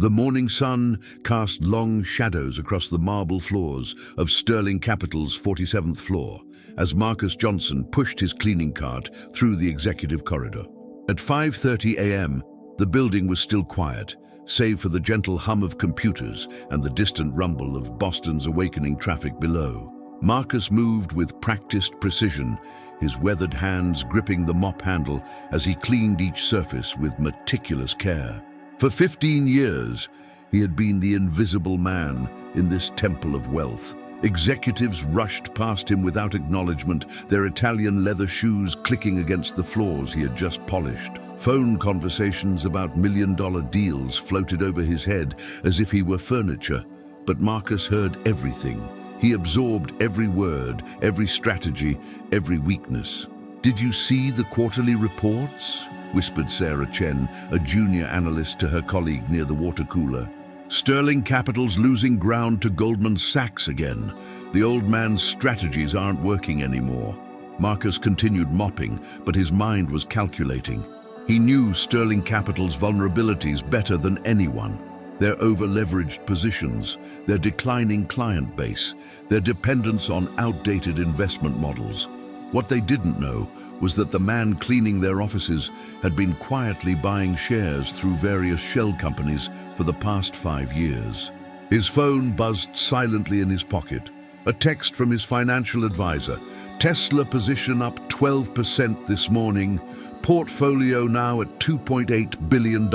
The morning sun cast long shadows across the marble floors of Sterling Capital's 47th floor as Marcus Johnson pushed his cleaning cart through the executive corridor. At 5:30 a.m., the building was still quiet, save for the gentle hum of computers and the distant rumble of Boston's awakening traffic below. Marcus moved with practiced precision, his weathered hands gripping the mop handle as he cleaned each surface with meticulous care. For 15 years, he had been the invisible man in this temple of wealth. Executives rushed past him without acknowledgement, their Italian leather shoes clicking against the floors he had just polished. Phone conversations about million-dollar deals floated over his head as if he were furniture. But Marcus heard everything. He absorbed every word, every strategy, every weakness. "Did you see the quarterly reports?" whispered Sarah Chen, a junior analyst, to her colleague near the water cooler. "Sterling Capital's losing ground to Goldman Sachs again. The old man's strategies aren't working anymore." Marcus continued mopping, but his mind was calculating. He knew Sterling Capital's vulnerabilities better than anyone. Their over-leveraged positions, their declining client base, their dependence on outdated investment models. What they didn't know was that the man cleaning their offices had been quietly buying shares through various shell companies for the past 5 years. His phone buzzed silently in his pocket. A text from his financial advisor. "Tesla position up 12% this morning. Portfolio now at $2.8 billion.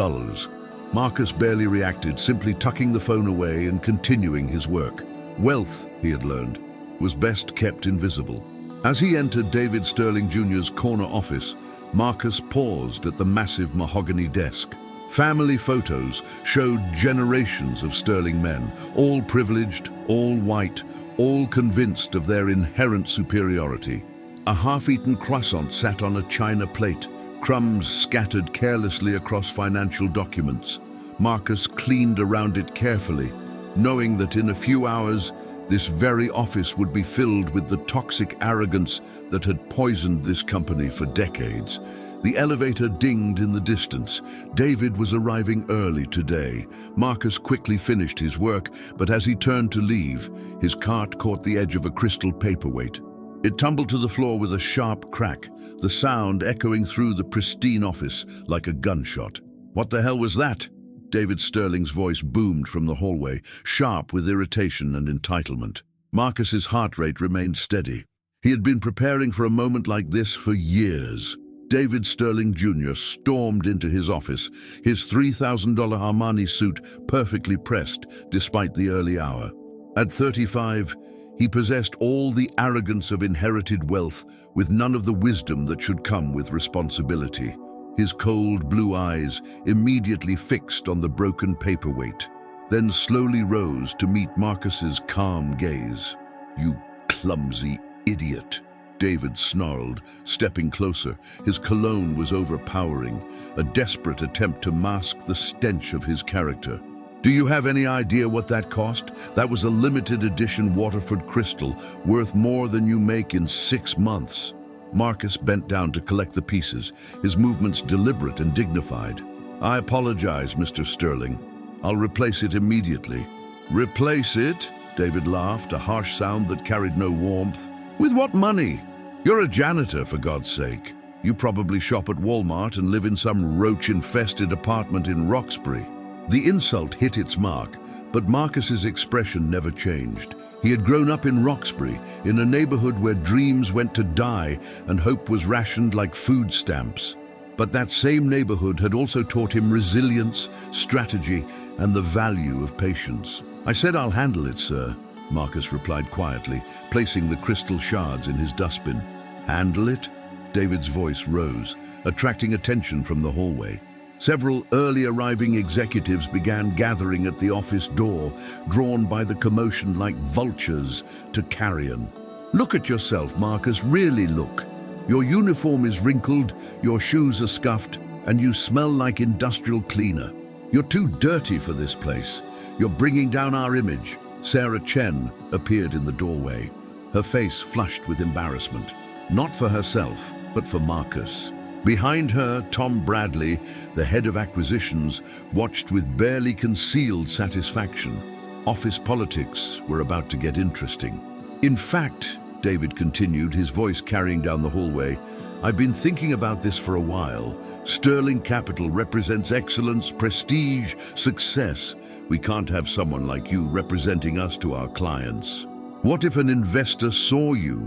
Marcus barely reacted, simply tucking the phone away and continuing his work. Wealth, he had learned, was best kept invisible. As he entered David Sterling Jr.'s corner office, Marcus paused at the massive mahogany desk. Family photos showed generations of Sterling men, all privileged, all white, all convinced of their inherent superiority. A half-eaten croissant sat on a china plate, crumbs scattered carelessly across financial documents. Marcus cleaned around it carefully, knowing that in a few hours, this very office would be filled with the toxic arrogance that had poisoned this company for decades. The elevator dinged in the distance. David was arriving early today. Marcus quickly finished his work, but as he turned to leave, his cart caught the edge of a crystal paperweight. It tumbled to the floor with a sharp crack, the sound echoing through the pristine office like a gunshot. "What the hell was that?" David Sterling's voice boomed from the hallway, sharp with irritation and entitlement. Marcus's heart rate remained steady. He had been preparing for a moment like this for years. David Sterling Jr. stormed into his office, his $3,000 Armani suit perfectly pressed despite the early hour. At 35, he possessed all the arrogance of inherited wealth with none of the wisdom that should come with responsibility. His cold blue eyes immediately fixed on the broken paperweight, then slowly rose to meet Marcus's calm gaze. "You clumsy idiot," David snarled, stepping closer. His cologne was overpowering, a desperate attempt to mask the stench of his character. "Do you have any idea what that cost? That was a limited edition Waterford crystal, worth more than you make in 6 months. Marcus bent down to collect the pieces, his movements deliberate and dignified. "I apologize, Mr. Sterling. I'll replace it immediately." "Replace it?" David laughed, a harsh sound that carried no warmth. "With what money? You're a janitor, for God's sake. You probably shop at Walmart and live in some roach-infested apartment in Roxbury." The insult hit its mark, but Marcus's expression never changed. He had grown up in Roxbury, in a neighborhood where dreams went to die and hope was rationed like food stamps. But that same neighborhood had also taught him resilience, strategy, and the value of patience. "I said I'll handle it, sir," Marcus replied quietly, placing the crystal shards in his dustbin. "Handle it?" David's voice rose, attracting attention from the hallway. Several early-arriving executives began gathering at the office door, drawn by the commotion like vultures to carrion. "Look at yourself, Marcus, really look. Your uniform is wrinkled, your shoes are scuffed, and you smell like industrial cleaner. You're too dirty for this place. You're bringing down our image." Sarah Chen appeared in the doorway, her face flushed with embarrassment. Not for herself, but for Marcus. Behind her, Tom Bradley, the head of acquisitions, watched with barely concealed satisfaction. Office politics were about to get interesting. In fact, David continued, his voice carrying down the hallway, I've been thinking about this for a while. Sterling Capital represents excellence, prestige, success. We can't have someone like you representing us to our clients. What if an investor saw you?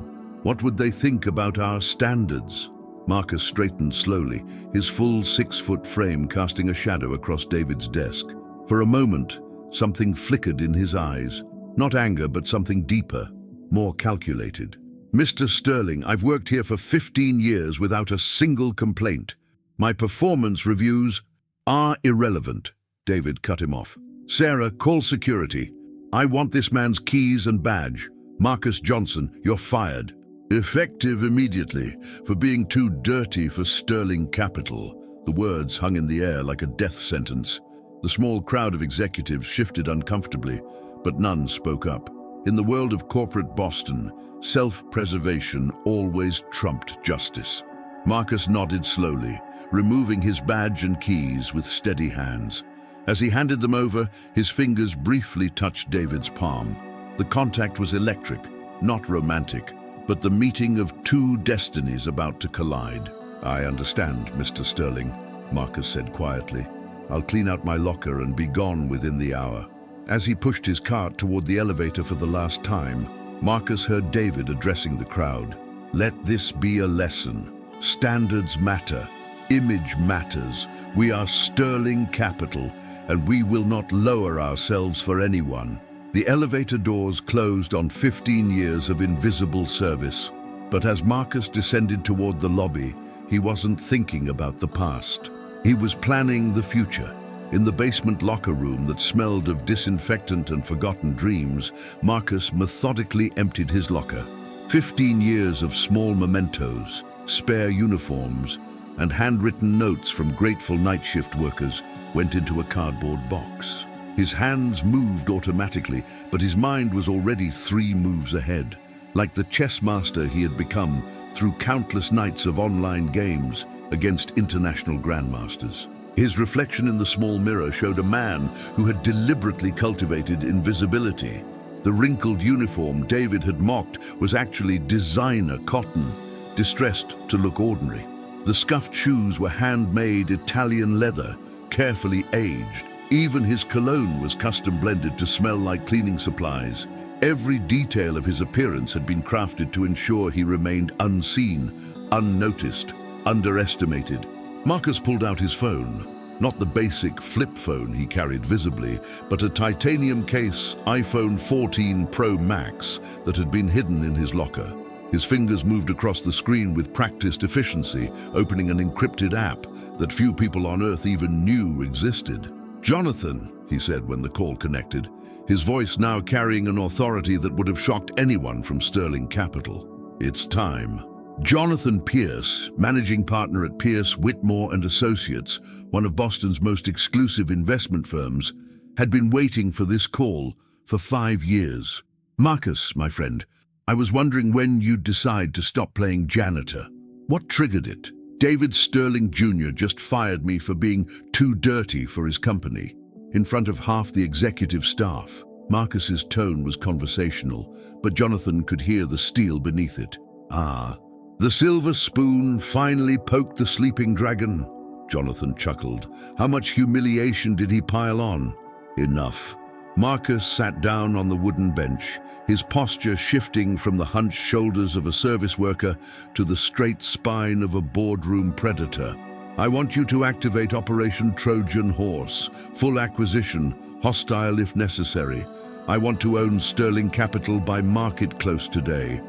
What would they think about our standards? Marcus straightened slowly, his full 6-foot frame casting a shadow across David's desk. For a moment, something flickered in his eyes. Not anger, but something deeper, more calculated. Mr. Sterling, I've worked here for 15 years without a single complaint. My performance reviews are irrelevant. David cut him off. Sarah, call security. I want this man's keys and badge. Marcus Johnson, you're fired. Effective immediately for being too dirty for Sterling Capital. The words hung in the air like a death sentence. The small crowd of executives shifted uncomfortably, but none spoke up. In the world of corporate Boston, self-preservation always trumped justice. Marcus nodded slowly, removing his badge and keys with steady hands. As he handed them over, his fingers briefly touched David's palm. The contact was electric, not romantic, but the meeting of two destinies about to collide. I understand, Mr. Sterling, Marcus said quietly. I'll clean out my locker and be gone within the hour. As he pushed his cart toward the elevator for the last time, Marcus heard David addressing the crowd. Let this be a lesson. Standards matter. Image matters. We are Sterling Capital, and we will not lower ourselves for anyone. The elevator doors closed on 15 years of invisible service, but as Marcus descended toward the lobby, he wasn't thinking about the past. He was planning the future. In the basement locker room that smelled of disinfectant and forgotten dreams, Marcus methodically emptied his locker. 15 years of small mementos, spare uniforms, and handwritten notes from grateful night shift workers went into a cardboard box. His hands moved automatically, but his mind was already 3 moves ahead. Like the chess master he had become through countless nights of online games against international grandmasters. His reflection in the small mirror showed a man who had deliberately cultivated invisibility. The wrinkled uniform David had mocked was actually designer cotton, distressed to look ordinary. The scuffed shoes were handmade Italian leather, carefully aged. Even his cologne was custom blended to smell like cleaning supplies. Every detail of his appearance had been crafted to ensure he remained unseen, unnoticed, underestimated. Marcus pulled out his phone, not the basic flip phone he carried visibly, but a titanium case iPhone 14 Pro Max that had been hidden in his locker. His fingers moved across the screen with practiced efficiency, opening an encrypted app that few people on Earth even knew existed. Jonathan, he said when the call connected, his voice now carrying an authority that would have shocked anyone from Sterling Capital. It's time. Jonathan Pierce, managing partner at Pierce, Whitmore and Associates, one of Boston's most exclusive investment firms, had been waiting for this call for 5 years. Marcus, my friend, I was wondering when you'd decide to stop playing janitor. What triggered it? David Sterling Jr. just fired me for being too dirty for his company. In front of half the executive staff, Marcus's tone was conversational, but Jonathan could hear the steel beneath it. Ah, the silver spoon finally poked the sleeping dragon. Jonathan chuckled. How much humiliation did he pile on? Enough. Marcus sat down on the wooden bench, his posture shifting from the hunched shoulders of a service worker to the straight spine of a boardroom predator. I want you to activate Operation Trojan Horse, full acquisition, hostile if necessary. I want to own Sterling Capital by market close today.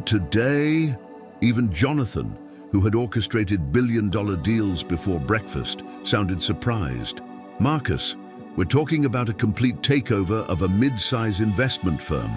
Today? Even Jonathan, who had orchestrated billion-dollar deals before breakfast, sounded surprised. Marcus, we're talking about a complete takeover of a mid-size investment firm.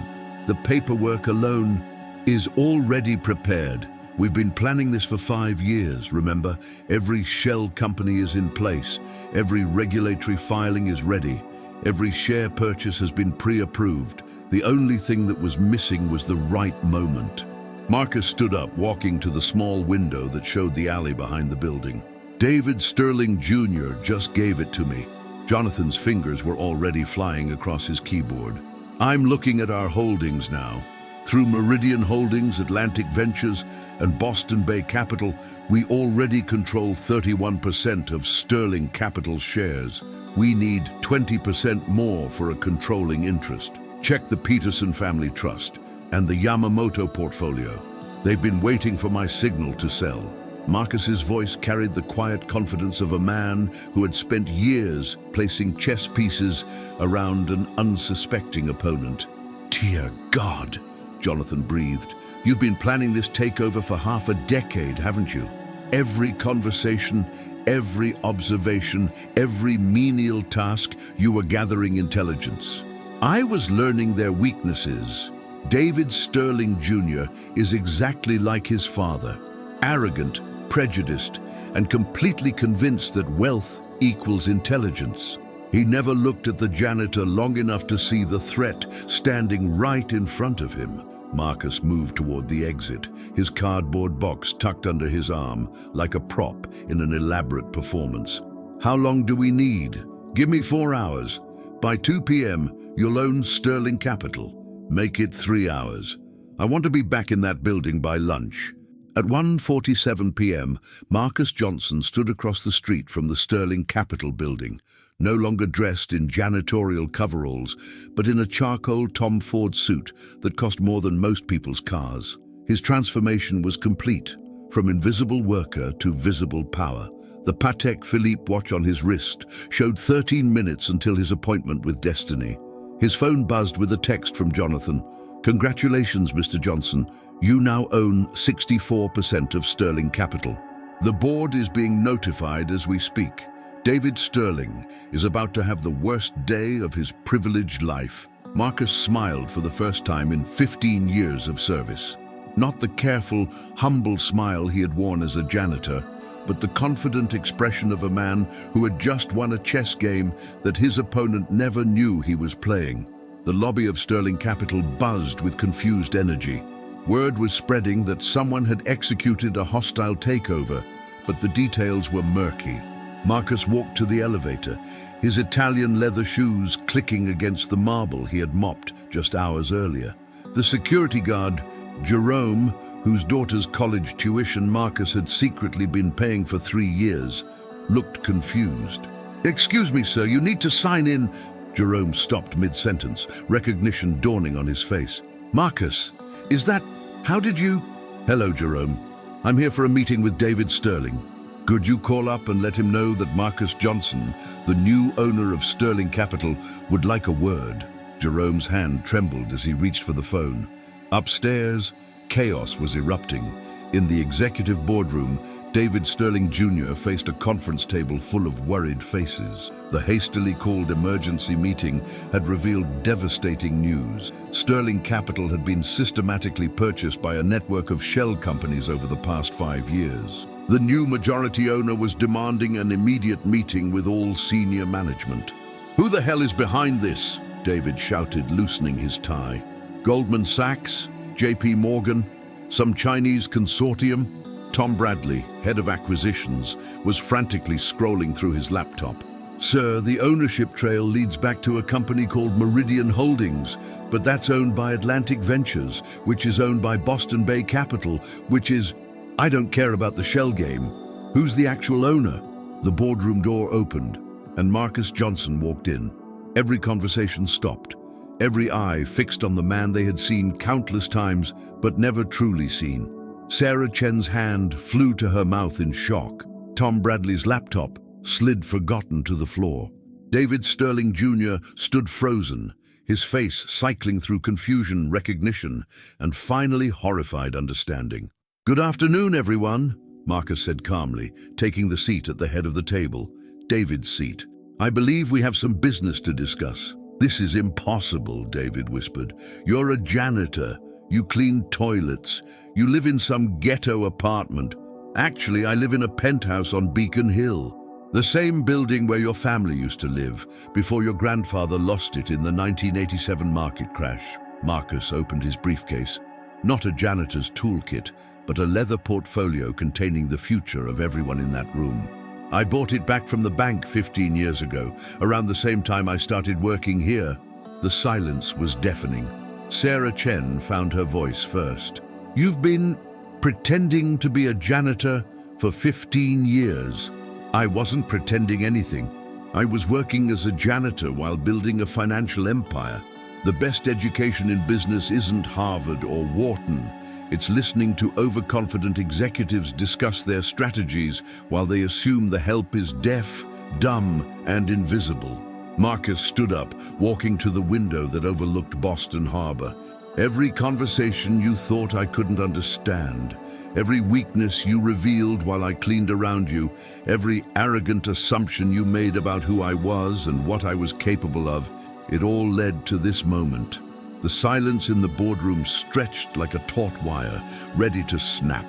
The paperwork alone is already prepared. We've been planning this for 5 years, remember? Every shell company is in place. Every regulatory filing is ready. Every share purchase has been pre-approved. The only thing that was missing was the right moment. Marcus stood up, walking to the small window that showed the alley behind the building. David Sterling Jr. just gave it to me. Jonathan's fingers were already flying across his keyboard. I'm looking at our holdings now. Through Meridian Holdings, Atlantic Ventures, and Boston Bay Capital, we already control 31% of Sterling Capital shares. We need 20% more for a controlling interest. Check the Peterson Family Trust and the Yamamoto portfolio. They've been waiting for my signal to sell. Marcus's voice carried the quiet confidence of a man who had spent years placing chess pieces around an unsuspecting opponent. Dear God, Jonathan breathed. You've been planning this takeover for half a decade, haven't you? Every conversation, every observation, every menial task, you were gathering intelligence. I was learning their weaknesses. David Sterling Jr. is exactly like his father, arrogant, prejudiced, and completely convinced that wealth equals intelligence. He never looked at the janitor long enough to see the threat standing right in front of him. Marcus moved toward the exit, his cardboard box tucked under his arm, like a prop in an elaborate performance. How long do we need? Give me 4 hours. By 2 p.m., you'll own Sterling Capital. Make it 3 hours. I want to be back in that building by lunch. At 1:47 p.m., Marcus Johnson stood across the street from the Sterling Capital building, no longer dressed in janitorial coveralls, but in a charcoal Tom Ford suit that cost more than most people's cars. His transformation was complete, from invisible worker to visible power. The Patek Philippe watch on his wrist showed 13 minutes until his appointment with Destiny. His phone buzzed with a text from Jonathan. Congratulations, Mr. Johnson. You now own 64% of Sterling Capital. The board is being notified as we speak. David Sterling is about to have the worst day of his privileged life. Marcus smiled for the first time in 15 years of service. Not the careful, humble smile he had worn as a janitor, but the confident expression of a man who had just won a chess game that his opponent never knew he was playing. The lobby of Sterling Capital buzzed with confused energy. Word was spreading that someone had executed a hostile takeover, but the details were murky. Marcus walked to the elevator, his Italian leather shoes clicking against the marble he had mopped just hours earlier. The security guard, Jerome, whose daughter's college tuition Marcus had secretly been paying for 3 years, looked confused. "Excuse me, sir, you need to sign in." Jerome stopped mid-sentence, recognition dawning on his face. "Marcus, is that... how did you..." "Hello, Jerome. I'm here for a meeting with David Sterling. Could you call up and let him know that Marcus Johnson, the new owner of Sterling Capital, would like a word?" Jerome's hand trembled as he reached for the phone. Upstairs, chaos was erupting. In the executive boardroom, David Sterling Jr. faced a conference table full of worried faces. The hastily called emergency meeting had revealed devastating news. Sterling Capital had been systematically purchased by a network of shell companies over the past 5 years. The new majority owner was demanding an immediate meeting with all senior management. "Who the hell is behind this?" David shouted, loosening his tie. "Goldman Sachs? JP Morgan? Some Chinese consortium?" Tom Bradley, head of acquisitions, was frantically scrolling through his laptop. "Sir, the ownership trail leads back to a company called Meridian Holdings, but that's owned by Atlantic Ventures, which is owned by Boston Bay Capital, which is... I don't care about the shell game. Who's the actual owner?" The boardroom door opened, and Marcus Johnson walked in. Every conversation stopped, every eye fixed on the man they had seen countless times, but never truly seen. Sarah Chen's hand flew to her mouth in shock. Tom Bradley's laptop slid forgotten to the floor. David Sterling Jr. stood frozen, his face cycling through confusion, recognition, and finally horrified understanding. "Good afternoon, everyone," Marcus said calmly, taking the seat at the head of the table, David's seat. "I believe we have some business to discuss." "This is impossible," David whispered. "You're a janitor. You clean toilets. You live in some ghetto apartment. Actually, I live in a penthouse on Beacon Hill. The same building where your family used to live before your grandfather lost it in the 1987 market crash." Marcus opened his briefcase. Not a janitor's toolkit, but a leather portfolio containing the future of everyone in that room. I bought it back from the bank 15 years ago, around the same time I started working here. The silence was deafening. Sarah Chen found her voice first. You've been pretending to be a janitor for 15 years. I wasn't pretending anything. I was working as a janitor while building a financial empire. The best education in business isn't Harvard or Wharton. It's listening to overconfident executives discuss their strategies while they assume the help is deaf, dumb, and invisible. Marcus stood up, walking to the window that overlooked Boston Harbor. Every conversation you thought I couldn't understand, every weakness you revealed while I cleaned around you, every arrogant assumption you made about who I was and what I was capable of, it all led to this moment. The silence in the boardroom stretched like a taut wire, ready to snap.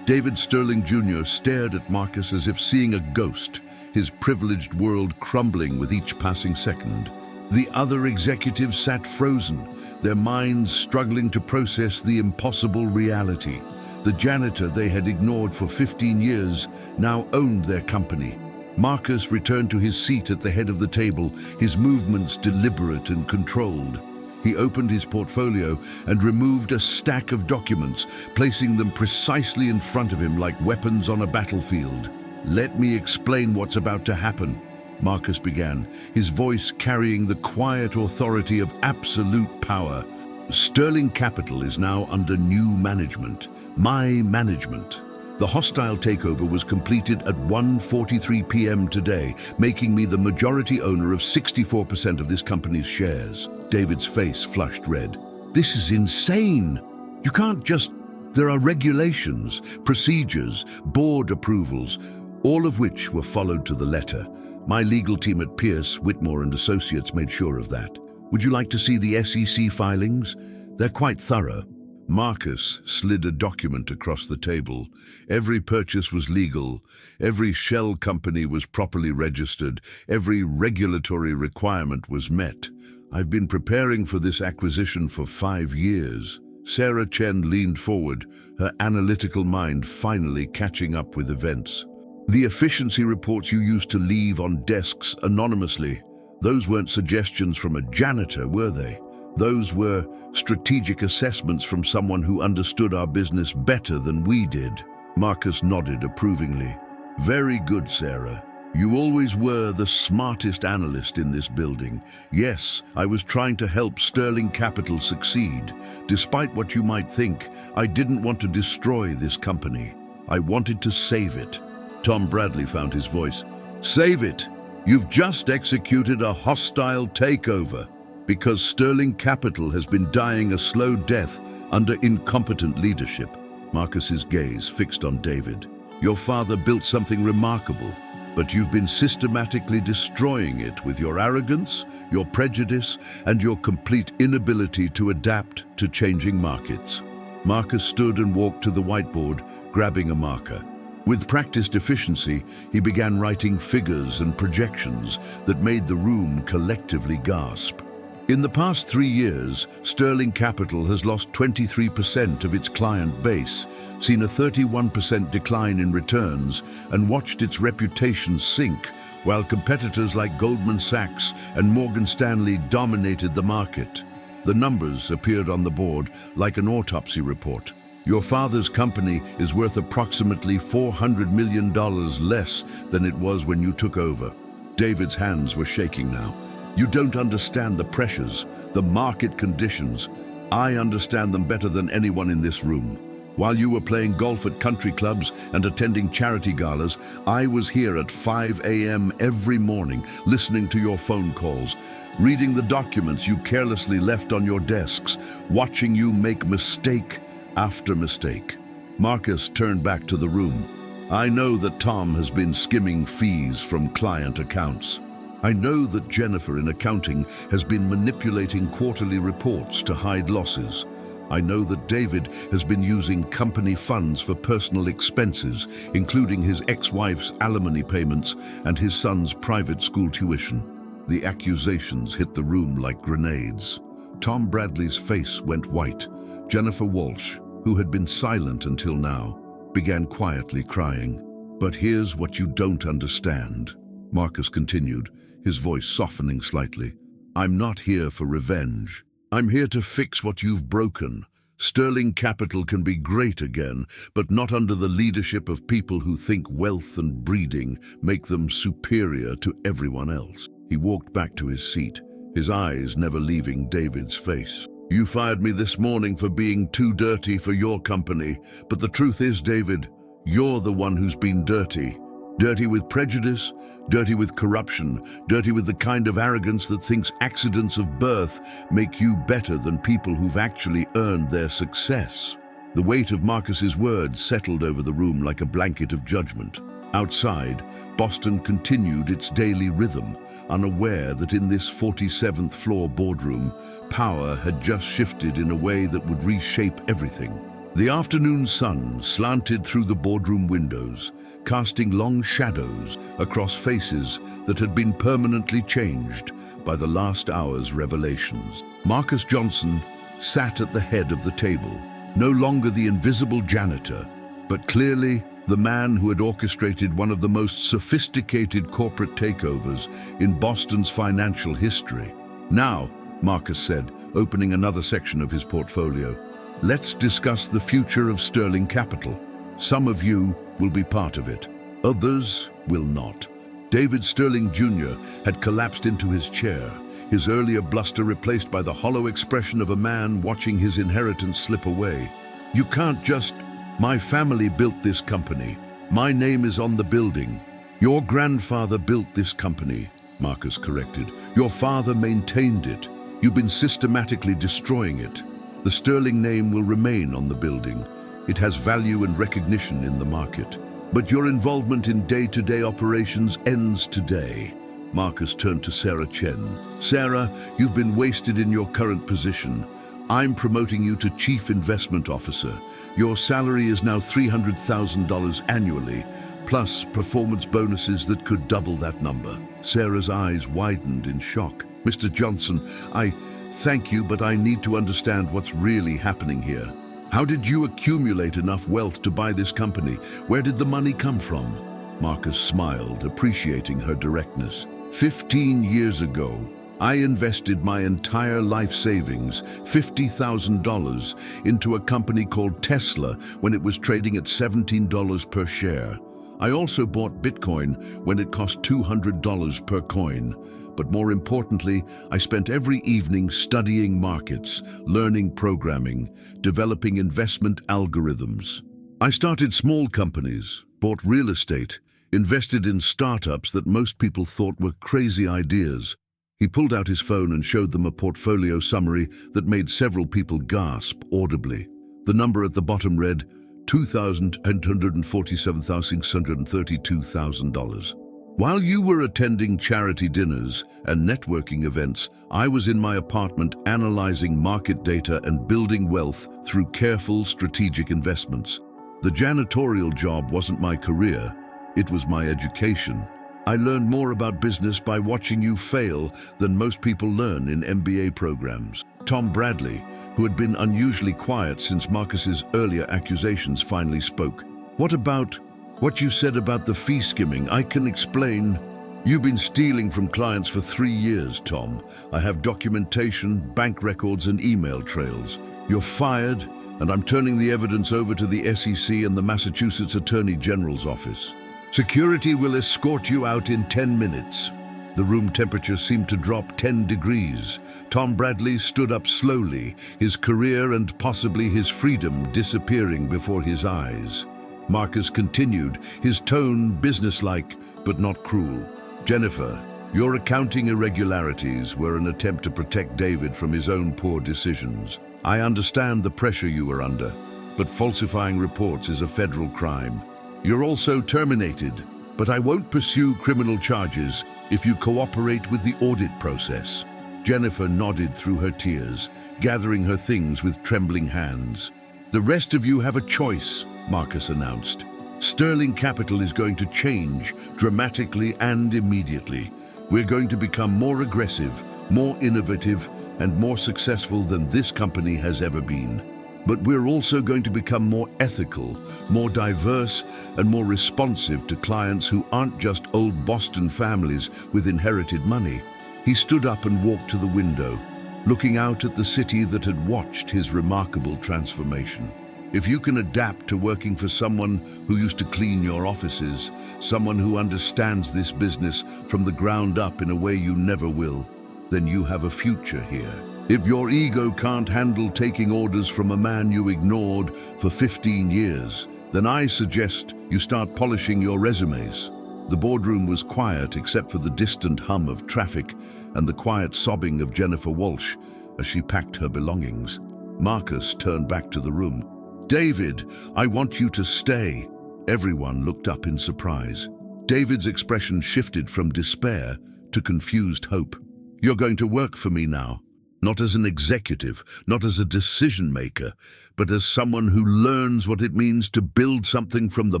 David Sterling Jr. stared at Marcus as if seeing a ghost, his privileged world crumbling with each passing second. The other executives sat frozen, their minds struggling to process the impossible reality. The janitor they had ignored for 15 years now owned their company. Marcus returned to his seat at the head of the table, his movements deliberate and controlled. He opened his portfolio and removed a stack of documents, placing them precisely in front of him like weapons on a battlefield. Let me explain what's about to happen, Marcus began, his voice carrying the quiet authority of absolute power. Sterling Capital is now under new management, my management. The hostile takeover was completed at 1:43 p.m. today, making me the majority owner of 64% of this company's shares. David's face flushed red. This is insane. You can't just... There are regulations, procedures, board approvals, all of which were followed to the letter. My legal team at Pierce, Whitmore and Associates made sure of that. Would you like to see the SEC filings? They're quite thorough. Marcus slid a document across the table. Every purchase was legal. Every shell company was properly registered. Every regulatory requirement was met. I've been preparing for this acquisition for 5 years. Sarah Chen leaned forward, her analytical mind finally catching up with events. The efficiency reports you used to leave on desks anonymously, those weren't suggestions from a janitor, were they? Those were strategic assessments from someone who understood our business better than we did. Marcus nodded approvingly. Very good, Sarah. You always were the smartest analyst in this building. Yes, I was trying to help Sterling Capital succeed. Despite what you might think, I didn't want to destroy this company. I wanted to save it. Tom Bradley found his voice. Save it! You've just executed a hostile takeover because Sterling Capital has been dying a slow death under incompetent leadership. Marcus's gaze fixed on David. Your father built something remarkable, but you've been systematically destroying it with your arrogance, your prejudice, and your complete inability to adapt to changing markets. Marcus stood and walked to the whiteboard, grabbing a marker. With practiced efficiency, he began writing figures and projections that made the room collectively gasp. In the past 3 years, Sterling Capital has lost 23% of its client base, seen a 31% decline in returns, and watched its reputation sink, while competitors like Goldman Sachs and Morgan Stanley dominated the market. The numbers appeared on the board like an autopsy report. Your father's company is worth approximately $400 million less than it was when you took over. David's hands were shaking now. You don't understand the pressures, the market conditions. I understand them better than anyone in this room. While you were playing golf at country clubs and attending charity galas, I was here at 5 a.m. every morning, listening to your phone calls, reading the documents you carelessly left on your desks, watching you make mistake after mistake. Marcus turned back to the room. I know that Tom has been skimming fees from client accounts. I know that Jennifer in accounting has been manipulating quarterly reports to hide losses. I know that David has been using company funds for personal expenses, including his ex-wife's alimony payments and his son's private school tuition. The accusations hit the room like grenades. Tom Bradley's face went white. Jennifer Walsh, who had been silent until now, began quietly crying. "But here's what you don't understand," Marcus continued, his voice softening slightly. "I'm not here for revenge. I'm here to fix what you've broken. Sterling Capital can be great again, but not under the leadership of people who think wealth and breeding make them superior to everyone else." He walked back to his seat, his eyes never leaving David's face. "You fired me this morning for being too dirty for your company, but the truth is, David, you're the one who's been dirty. Dirty with prejudice, dirty with corruption, dirty with the kind of arrogance that thinks accidents of birth make you better than people who've actually earned their success." The weight of Marcus's words settled over the room like a blanket of judgment. Outside, Boston continued its daily rhythm, unaware that in this 47th floor boardroom, power had just shifted in a way that would reshape everything. The afternoon sun slanted through the boardroom windows, casting long shadows across faces that had been permanently changed by the last hour's revelations. Marcus Johnson sat at the head of the table, no longer the invisible janitor, but clearly the man who had orchestrated one of the most sophisticated corporate takeovers in Boston's financial history. "Now," Marcus said, opening another section of his portfolio, "let's discuss the future of Sterling Capital. Some of you will be part of it. Others will not." David Sterling Jr. had collapsed into his chair, his earlier bluster replaced by the hollow expression of a man watching his inheritance slip away. "You can't just... My family built this company. My name is on the building." "Your grandfather built this company," Marcus corrected. "Your father maintained it. You've been systematically destroying it. The Sterling name will remain on the building. It has value and recognition in the market. But your involvement in day-to-day operations ends today." Marcus turned to Sarah Chen. "Sarah, you've been wasted in your current position. I'm promoting you to Chief Investment Officer. Your salary is now $300,000 annually, plus performance bonuses that could double that number." Sarah's eyes widened in shock. "Mr. Johnson, I thank you, but I need to understand what's really happening here. How did you accumulate enough wealth to buy this company? Where did the money come from?" Marcus smiled, appreciating her directness. 15 years ago, I invested my entire life savings, $50,000, into a company called Tesla when it was trading at $17 per share. I also bought Bitcoin when it cost $200 per coin. But more importantly, I spent every evening studying markets, learning programming, developing investment algorithms. I started small companies, bought real estate, invested in startups that most people thought were crazy ideas. He pulled out his phone and showed them a portfolio summary that made several people gasp audibly. The number at the bottom read $2,847,632,000. While you were attending charity dinners and networking events, I was in my apartment analyzing market data and building wealth through careful strategic investments. The janitorial job wasn't my career, it was my education. I learned more about business by watching you fail than most people learn in MBA programs." Tom Bradley, who had been unusually quiet since Marcus's earlier accusations, finally spoke. "What about what you said about the fee skimming? I can explain." "You've been stealing from clients for 3 years, Tom. I have documentation, bank records, and email trails. You're fired, and I'm turning the evidence over to the SEC and the Massachusetts Attorney General's office. Security will escort you out in 10 minutes. The room temperature seemed to drop 10 degrees. Tom Bradley stood up slowly, his career and possibly his freedom disappearing before his eyes. Marcus continued, his tone businesslike but not cruel. "Jennifer, your accounting irregularities were an attempt to protect David from his own poor decisions. I understand the pressure you were under, but falsifying reports is a federal crime. You're also terminated, but I won't pursue criminal charges if you cooperate with the audit process." Jennifer nodded through her tears, gathering her things with trembling hands. "The rest of you have a choice," Marcus announced. "Sterling Capital is going to change dramatically and immediately. We're going to become more aggressive, more innovative, and more successful than this company has ever been." But we're also going to become more ethical, more diverse, and more responsive to clients who aren't just old Boston families with inherited money. He stood up and walked to the window, looking out at the city that had watched his remarkable transformation. If you can adapt to working for someone who used to clean your offices, someone who understands this business from the ground up in a way you never will, then you have a future here. If your ego can't handle taking orders from a man you ignored for 15 years, then I suggest you start polishing your resumes. The boardroom was quiet except for the distant hum of traffic and the quiet sobbing of Jennifer Walsh as she packed her belongings. Marcus turned back to the room. "David, I want you to stay." Everyone looked up in surprise. David's expression shifted from despair to confused hope. "You're going to work for me now. Not as an executive, not as a decision maker, but as someone who learns what it means to build something from the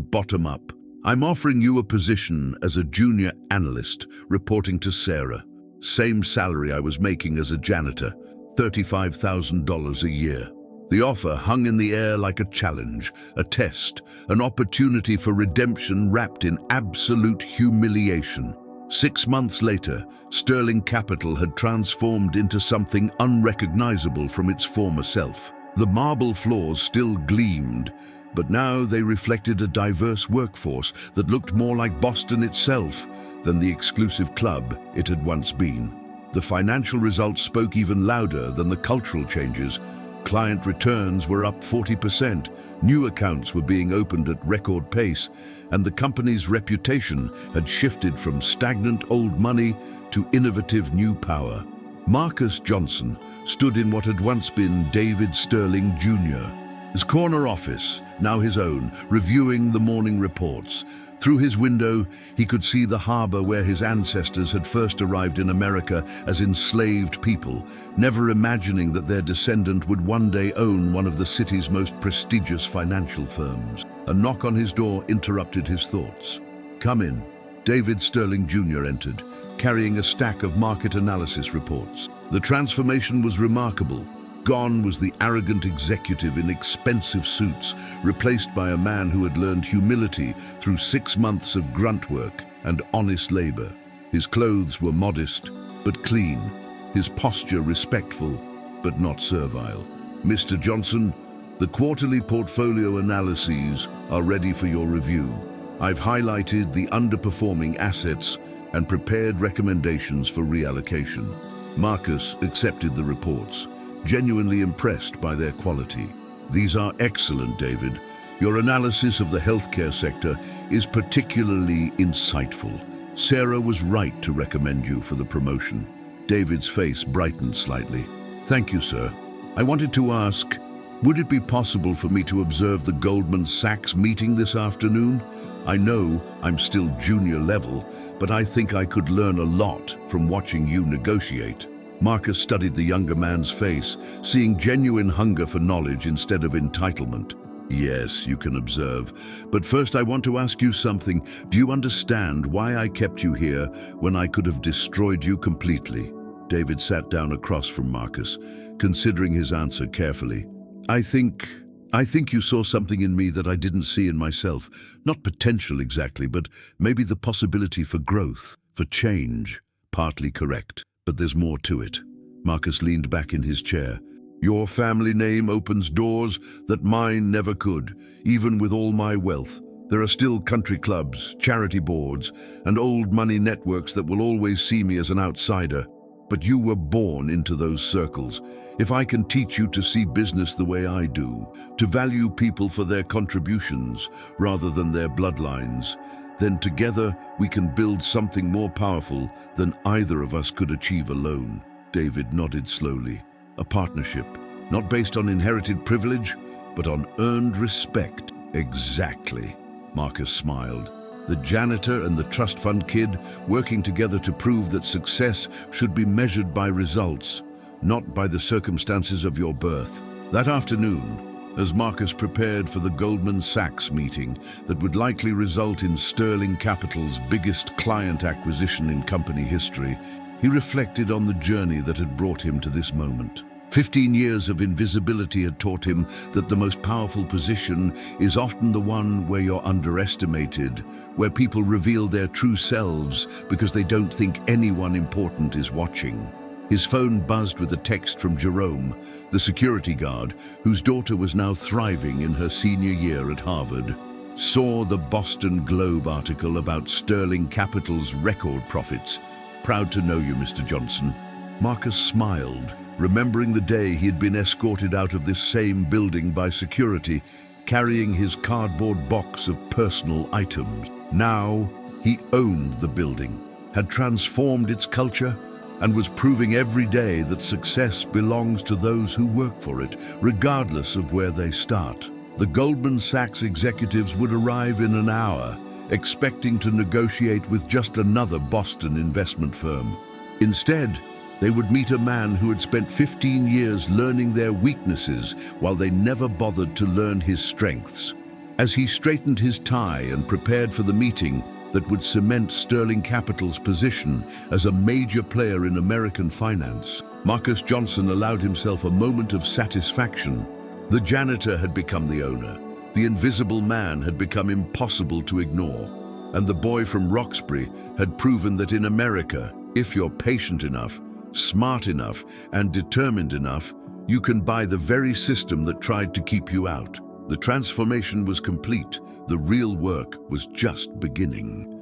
bottom up. I'm offering you a position as a junior analyst, reporting to Sarah. Same salary I was making as a janitor, $35,000 a year. The offer hung in the air like a challenge, a test, an opportunity for redemption wrapped in absolute humiliation. 6 months later, Sterling Capital had transformed into something unrecognizable from its former self. The marble floors still gleamed, but now they reflected a diverse workforce that looked more like Boston itself than the exclusive club it had once been. The financial results spoke even louder than the cultural changes. Client returns were up 40%, new accounts were being opened at record pace, and the company's reputation had shifted from stagnant old money to innovative new power. Marcus Johnson stood in what had once been David Sterling Jr. His corner office, now his own, reviewing the morning reports. Through his window, he could see the harbor where his ancestors had first arrived in America as enslaved people, never imagining that their descendant would one day own one of the city's most prestigious financial firms. A knock on his door interrupted his thoughts. "Come in." David Sterling Jr. entered, carrying a stack of market analysis reports. The transformation was remarkable. Gone was the arrogant executive in expensive suits, replaced by a man who had learned humility through 6 months of grunt work and honest labor. His clothes were modest, but clean. His posture respectful, but not servile. "Mr. Johnson, the quarterly portfolio analyses are ready for your review. I've highlighted the underperforming assets and prepared recommendations for reallocation." Marcus accepted the reports, genuinely impressed by their quality. "These are excellent, David. Your analysis of the healthcare sector is particularly insightful. Sarah was right to recommend you for the promotion." David's face brightened slightly. "Thank you, sir. I wanted to ask, would it be possible for me to observe the Goldman Sachs meeting this afternoon? I know I'm still junior level, but I think I could learn a lot from watching you negotiate." Marcus studied the younger man's face, seeing genuine hunger for knowledge instead of entitlement. "Yes, you can observe. But first I want to ask you something. Do you understand why I kept you here when I could have destroyed you completely?" David sat down across from Marcus, considering his answer carefully. I think you saw something in me that I didn't see in myself. Not potential exactly, but maybe the possibility for growth, for change." "Partly correct. But there's more to it." Marcus leaned back in his chair. "Your family name opens doors that mine never could, even with all my wealth. There are still country clubs, charity boards, and old money networks that will always see me as an outsider. But you were born into those circles. If I can teach you to see business the way I do, to value people for their contributions rather than their bloodlines, then together we can build something more powerful than either of us could achieve alone." David nodded slowly. "A partnership, not based on inherited privilege, but on earned respect." "Exactly," Marcus smiled. "The janitor and the trust fund kid working together to prove that success should be measured by results, not by the circumstances of your birth." That afternoon, as Marcus prepared for the Goldman Sachs meeting that would likely result in Sterling Capital's biggest client acquisition in company history, he reflected on the journey that had brought him to this moment. 15 years of invisibility had taught him that the most powerful position is often the one where you're underestimated, where people reveal their true selves because they don't think anyone important is watching. His phone buzzed with a text from Jerome, the security guard, whose daughter was now thriving in her senior year at Harvard. Saw the Boston Globe article about Sterling Capital's record profits. Proud to know you, Mr. Johnson. Marcus smiled, remembering the day he had been escorted out of this same building by security, carrying his cardboard box of personal items. Now, he owned the building, had transformed its culture, and was proving every day that success belongs to those who work for it, regardless of where they start. The Goldman Sachs executives would arrive in an hour, expecting to negotiate with just another Boston investment firm. Instead, they would meet a man who had spent 15 years learning their weaknesses while they never bothered to learn his strengths. As he straightened his tie and prepared for the meeting that would cement Sterling Capital's position as a major player in American finance, Marcus Johnson allowed himself a moment of satisfaction. The janitor had become the owner. The invisible man had become impossible to ignore. And the boy from Roxbury had proven that in America, if you're patient enough, smart enough, and determined enough, you can buy the very system that tried to keep you out. The transformation was complete. The real work was just beginning.